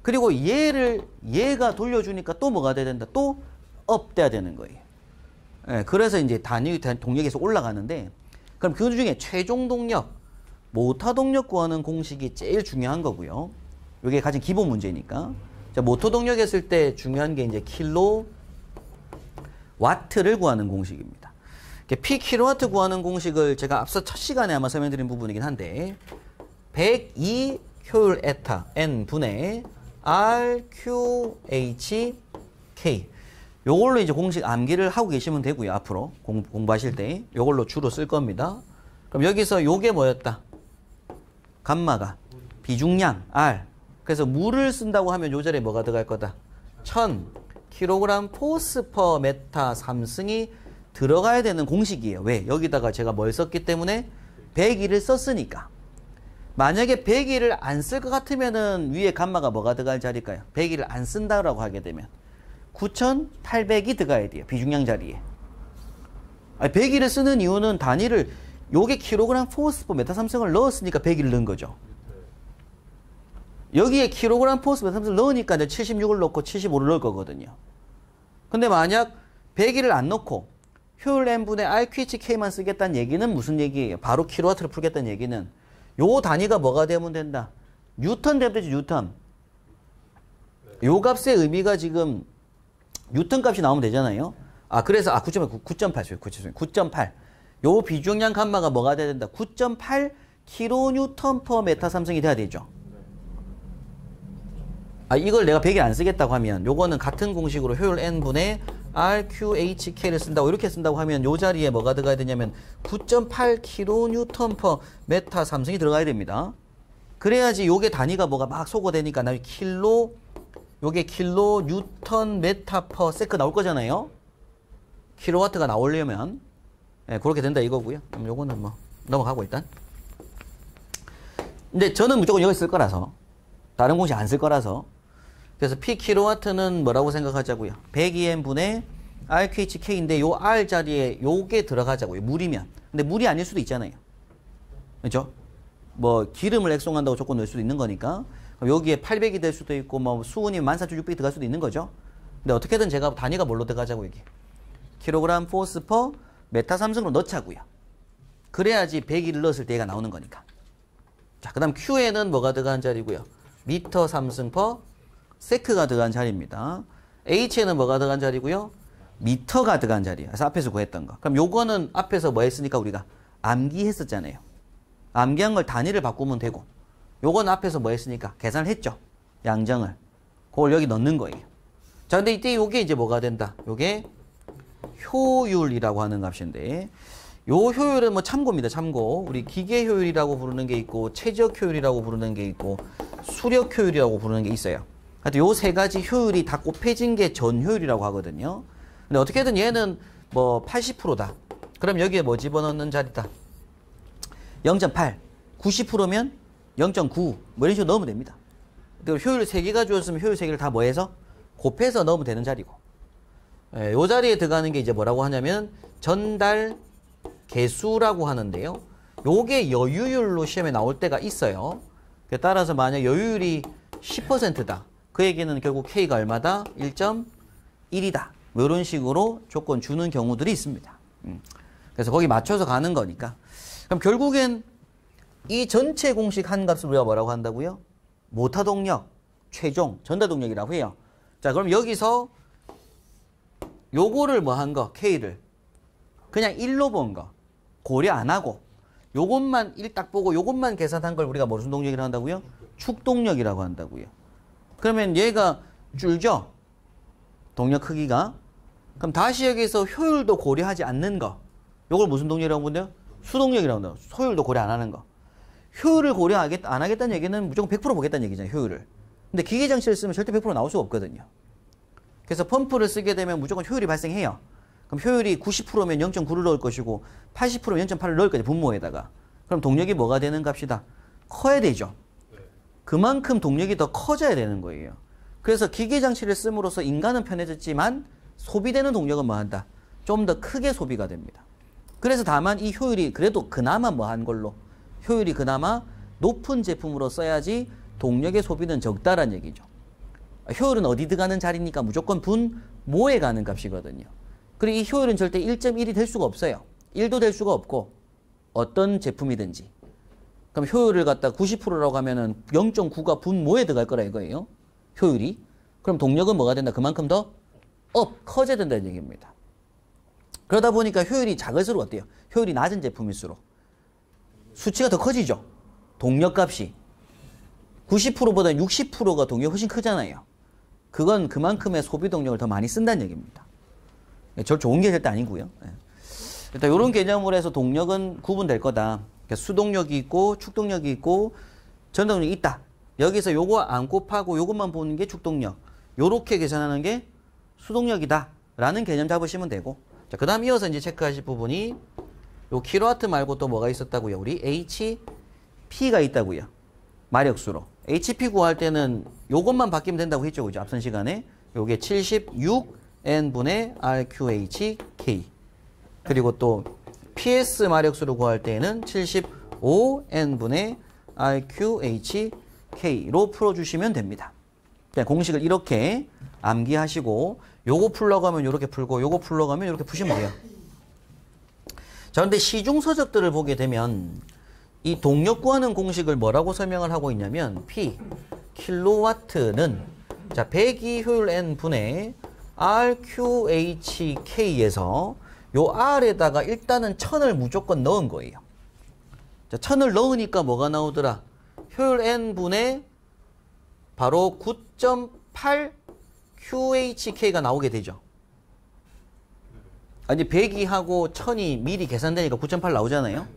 그리고 얘가 돌려주니까 또 뭐가 돼야 된다? 또 업돼야 되는 거예요. 그래서 이제 동력에서 올라가는데 그럼 그 중에 최종 동력, 모터 동력 구하는 공식이 제일 중요한 거고요. 이게 가장 기본 문제니까. 자, 모터 동력 했을 때 중요한 게 이제 킬로 와트를 구하는 공식입니다. P 킬로와트 구하는 공식을 제가 앞서 첫 시간에 아마 설명드린 부분이긴 한데 102 효율 에타 N분의 RQHK 요걸로 이제 공식 암기를 하고 계시면 되고요. 앞으로 공부하실 때 요걸로 주로 쓸 겁니다. 그럼 여기서 요게 뭐였다? 감마가 비중량 R. 그래서 물을 쓴다고 하면 요 자리에 뭐가 들어갈 거다? 1000kg 포스 퍼 메타 3승이 들어가야 되는 공식이에요. 왜? 여기다가 제가 뭘 썼기 때문에 102를 썼으니까. 만약에 102를 안 쓸 것 같으면은 위에 감마가 뭐가 들어갈 자리일까요? 102를 안 쓴다라고 하게 되면 9800이 들어가야 돼요. 비중량 자리에. 102를 쓰는 이유는 단위를 요게 킬로그램 포스 퍼 메타 3승을 넣었으니까 102를 넣은 거죠. 여기에 킬로그램 포스 메타 3승을 넣으니까 이제 76을 넣고 75를 넣을 거거든요. 근데 만약 102를 안 넣고 효율 n분의 RQHK만 쓰겠다는 얘기는 무슨 얘기예요? 바로 킬로와트를 풀겠다는 얘기는 요 단위가 뭐가 되면 된다? 뉴턴 되면 되지, 뉴턴. 요 값의 의미가 지금 뉴턴 값이 나오면 되잖아요. 그래서 9.8. 요 비중량 감마가 뭐가 돼야 된다? 9.8 킬로뉴턴 퍼 메타 3승이 돼야 되죠. 이걸 내가 100일 안 쓰겠다고 하면 요거는 같은 공식으로 효율 n분의 RQHK를 쓴다고 이렇게 쓴다고 하면 요 자리에 뭐가 들어가야 되냐면 9.8 킬로뉴턴 퍼 메타 3승이 들어가야 됩니다. 그래야지 요게 단위가 뭐가 막 소거되니까 나 요게 킬로 뉴턴 메타 퍼 세크 나올 거잖아요. 킬로와트가 나오려면 그렇게 된다 이거고요. 그럼 요거는 뭐 넘어가고 일단. 근데 저는 무조건 여기 쓸 거라서 다른 공식 안 쓸 거라서 그래서 P 킬로와트는 뭐라고 생각하자고요. 102N분의 RQHK인데 요 R 자리에 요게 들어가자고요. 물이면. 근데 물이 아닐 수도 있잖아요. 그렇죠? 뭐 기름을 액송한다고 조건 넣을 수도 있는 거니까. 그럼 여기에 800이 될 수도 있고 뭐 수은이 14,600이 들어갈 수도 있는 거죠. 근데 어떻게든 제가 단위가 뭘로 들어가자고 이게. 킬로그램 포스 퍼 메타 3승으로 넣자고요. 그래야지 102를 넣었을 때 얘가 나오는 거니까. 자, 그 다음 Q에는 뭐가 들어간 자리고요. 미터 3승 퍼 세크가 들어간 자리입니다. H에는 뭐가 들어간 자리고요. 미터가 들어간 자리예요. 그래서 앞에서 구했던 거. 그럼 요거는 앞에서 뭐 했으니까 우리가 암기했었잖아요. 암기한 걸 단위를 바꾸면 되고 요건 앞에서 뭐 했으니까 계산을 했죠. 양정을. 그걸 여기 넣는 거예요. 자, 근데 이때 요게 이제 뭐가 된다? 요게 효율이라고 하는 값인데, 요 효율은 뭐 참고입니다. 참고. 우리 기계 효율이라고 부르는 게 있고, 최적 효율이라고 부르는 게 있고, 수력 효율이라고 부르는 게 있어요. 하여튼 요 세 가지 효율이 다 곱해진 게 전 효율이라고 하거든요. 근데 어떻게든 얘는 뭐 80%다. 그럼 여기에 뭐 집어넣는 자리다? 0.8. 90%면 0.9. 뭐 이런 식으로 넣으면 됩니다. 효율 3개가 주었으면 효율 3개를 다 뭐 해서? 곱해서 넣으면 되는 자리고. 예, 요 자리에 들어가는 게 이제 뭐라고 하냐면 전달 개수라고 하는데요. 요게 여유율로 시험에 나올 때가 있어요. 따라서 만약 여유율이 10%다. 그 얘기는 결국 K가 얼마다? 1.1이다. 뭐 이런 식으로 조건 주는 경우들이 있습니다. 그래서 거기 맞춰서 가는 거니까. 그럼 결국엔 이 전체 공식 한 값을 우리가 뭐라고 한다고요? 모타 동력, 최종, 전달 동력이라고 해요. 자, 그럼 여기서 요거를 뭐 한 거? K를. 그냥 1로 본 거. 고려 안 하고. 요것만 1 딱 보고 요것만 계산한 걸 우리가 무슨 동력이라고 한다고요? 축동력이라고 한다고요. 그러면 얘가 줄죠? 동력 크기가. 그럼 다시 여기서 효율도 고려하지 않는 거. 요걸 무슨 동력이라고 본대요? 수동력이라고 한다. 효율도 고려 안 하는 거. 효율을 고려 안 하겠다는 얘기는 무조건 100% 보겠다는 얘기잖아요. 효율을. 근데 기계장치를 쓰면 절대 100% 나올 수가 없거든요. 그래서 펌프를 쓰게 되면 무조건 효율이 발생해요. 그럼 효율이 90%면 0.9를 넣을 것이고 80%면 0.8을 넣을 거죠. 분모에다가. 그럼 동력이 뭐가 되는 값이다? 커야 되죠. 그만큼 동력이 더 커져야 되는 거예요. 그래서 기계장치를 씀으로써 인간은 편해졌지만 소비되는 동력은 뭐 한다? 좀 더 크게 소비가 됩니다. 그래서 다만 이 효율이 그래도 그나마 뭐 한 걸로 효율이 그나마 높은 제품으로 써야지 동력의 소비는 적다란 얘기죠. 효율은 어디 들어가는 자리니까 무조건 분모에 가는 값이거든요. 그리고 이 효율은 절대 1.1이 될 수가 없어요. 1도 될 수가 없고 어떤 제품이든지. 그럼 효율을 갖다 90%라고 하면은 0.9가 분모에 들어갈 거라 이거예요. 효율이. 그럼 동력은 뭐가 된다? 그만큼 더 커져야 된다는 얘기입니다. 그러다 보니까 효율이 작을수록 어때요? 효율이 낮은 제품일수록 수치가 더 커지죠. 동력값이 90%보다 60%가 동력이 훨씬 크잖아요. 그건 그만큼의 소비 동력을 더 많이 쓴다는 얘기입니다. 저 좋은 게 절대 아니고요. 일단 이런 개념으로 해서 동력은 구분될 거다. 그러니까 수동력이 있고 축동력이 있고 전동력이 있다. 여기서 요거 안 곱하고 요것만 보는 게 축동력. 요렇게 계산하는 게 수동력이다. 라는 개념 잡으시면 되고. 자, 그 다음 이어서 이제 체크하실 부분이 요 킬로와트 말고 또 뭐가 있었다고요? 우리 HP가 있다고요. 마력수로. HP 구할 때는 요것만 바뀌면 된다고 했죠. 그죠? 앞선 시간에. 요게 76N분의 RQHK. 그리고 또 PS 마력수로 구할 때는 75N분의 RQHK로 풀어주시면 됩니다. 공식을 이렇게 암기하시고 요거 풀려고 하면 요렇게 풀고 요거 풀려고 하면 요렇게 푸시면 돼요. 자, 근데 시중 서적들을 보게 되면 이 동력 구하는 공식을 뭐라고 설명을 하고 있냐면 P, 킬로와트는 자, 배기 효율 N분의 RQHK에서 요 R에다가 일단은 1000을 무조건 넣은 거예요. 자, 1000을 넣으니까 뭐가 나오더라? 효율 N분의 바로 9.8 QHK가 나오게 되죠. 아니, 배기하고 1000이 미리 계산되니까 9.8 나오잖아요.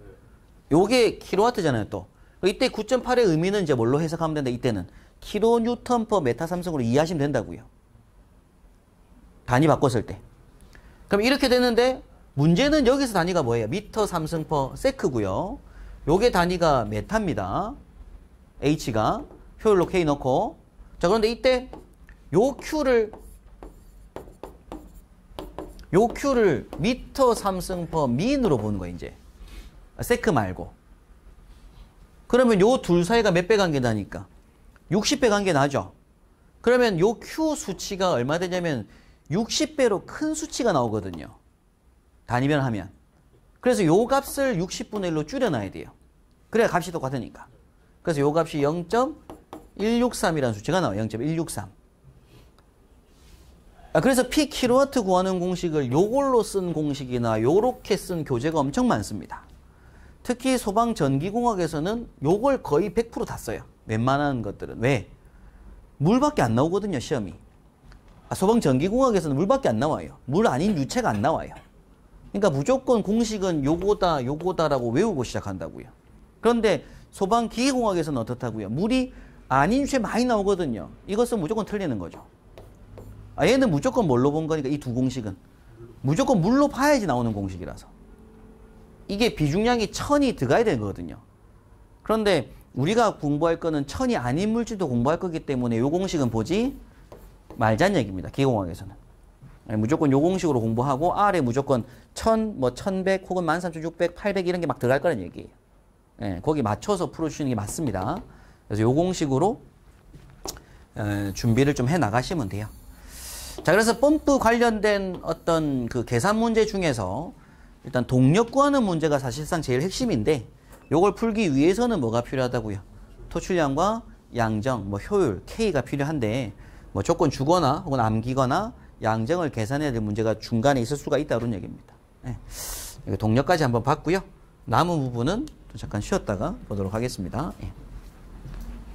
요게 킬로와트잖아요, 또. 이때 9.8의 의미는 이제 뭘로 해석하면 된다, 이때는. 킬로뉴턴 퍼 메타 삼성으로 이해하시면 된다고요. 단위 바꿨을 때. 그럼 이렇게 되는데, 문제는 여기서 단위가 뭐예요? 미터 삼승 퍼 세크고요. 요게 단위가 메타입니다. H가. 효율로 K 넣고. 자, 그런데 이때 요 Q를 미터 삼승 퍼 민으로 보는 거예요, 이제. 세크 말고. 그러면 요 둘 사이가 몇 배 관계 나니까? 60배 관계 나죠? 그러면 요 Q 수치가 얼마 되냐면 60배로 큰 수치가 나오거든요. 단위 변하면. 그래서 요 값을 60분의 1로 줄여놔야 돼요. 그래야 값이 똑같으니까. 그래서 요 값이 0.163이라는 수치가 나와요. 0.163. 그래서 P 킬로와트 구하는 공식을 요걸로 쓴 공식이나 요렇게 쓴 교재가 엄청 많습니다. 특히 소방전기공학에서는 요걸 거의 100% 다 써요. 웬만한 것들은. 왜? 물밖에 안 나오거든요, 시험이. 소방 전기공학에서는 물밖에 안 나와요. 물 아닌 유체가 안 나와요. 그러니까 무조건 공식은 요거다, 요거다라고 외우고 시작한다고요. 그런데 소방 기계공학에서는 어떻다고요? 물이 아닌 유체 많이 나오거든요. 이것은 무조건 틀리는 거죠. 얘는 무조건 뭘로 본 거니까 이 두 공식은 무조건 물로 봐야지 나오는 공식이라서. 이게 비중량이 1000이 들어가야 되는 거거든요. 그런데 우리가 공부할 거는 1000이 아닌 물질도 공부할 거기 때문에 요 공식은 보지 말자는 얘기입니다. 기계공학에서는. 무조건 요 공식으로 공부하고 R에 무조건 1000, 뭐 1100 혹은 13600, 800 이런 게 막 들어갈 거라는 얘기예요. 거기 맞춰서 풀어주시는 게 맞습니다. 그래서 요 공식으로 준비를 좀 해 나가시면 돼요. 자, 그래서 펌프 관련된 어떤 그 계산 문제 중에서 일단 동력 구하는 문제가 사실상 제일 핵심인데 요걸 풀기 위해서는 뭐가 필요하다고요? 토출량과 양정, 뭐 효율, K가 필요한데 뭐 조건 주거나 혹은 암기거나 양정을 계산해야 될 문제가 중간에 있을 수가 있다는 얘기입니다. 동력까지 한번 봤고요. 남은 부분은 또 잠깐 쉬었다가 보도록 하겠습니다.